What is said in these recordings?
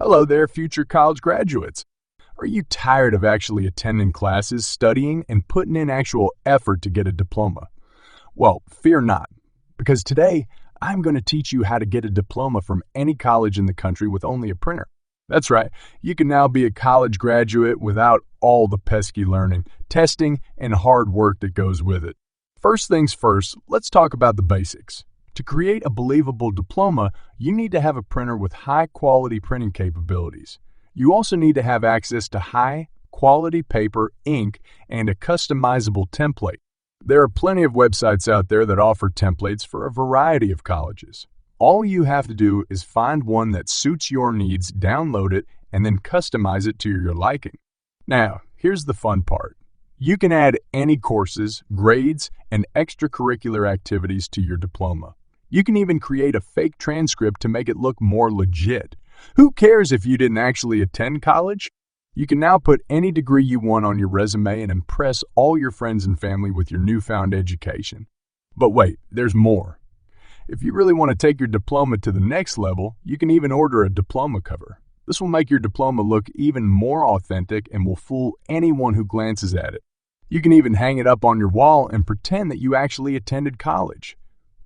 Hello there, future college graduates. Are you tired of actually attending classes, studying, and putting in actual effort to get a diploma? Well, fear not, because today I'm going to teach you how to get a diploma from any college in the country with only a printer. That's right, you can now be a college graduate without all the pesky learning, testing, and hard work that goes with it. First things first, let's talk about the basics. To create a believable diploma, you need to have a printer with high-quality printing capabilities. You also need to have access to high-quality paper, ink, and a customizable template. There are plenty of websites out there that offer templates for a variety of colleges. All you have to do is find one that suits your needs, download it, and then customize it to your liking. Now, here's the fun part. You can add any courses, grades, and extracurricular activities to your diploma. You can even create a fake transcript to make it look more legit. Who cares if you didn't actually attend college? You can now put any degree you want on your resume and impress all your friends and family with your newfound education. But wait, there's more. If you really want to take your diploma to the next level, you can even order a diploma cover. This will make your diploma look even more authentic and will fool anyone who glances at it. You can even hang it up on your wall and pretend that you actually attended college.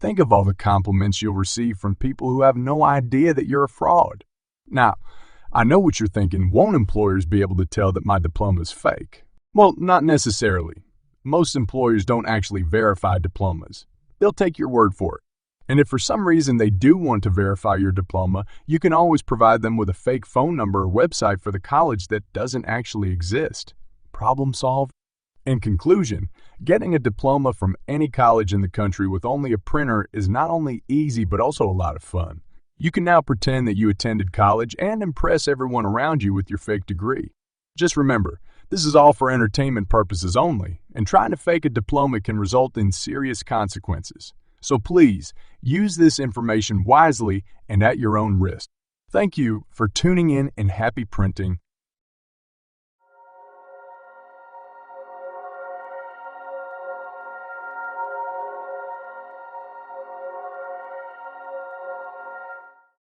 Think of all the compliments you'll receive from people who have no idea that you're a fraud. Now, I know what you're thinking. Won't employers be able to tell that my diploma is fake? Well, not necessarily. Most employers don't actually verify diplomas. They'll take your word for it. And if for some reason they do want to verify your diploma, you can always provide them with a fake phone number or website for the college that doesn't actually exist. Problem solved? In conclusion, getting a diploma from any college in the country with only a printer is not only easy but also a lot of fun. You can now pretend that you attended college and impress everyone around you with your fake degree. Just remember, this is all for entertainment purposes only, and trying to fake a diploma can result in serious consequences. So please, use this information wisely and at your own risk. Thank you for tuning in and happy printing.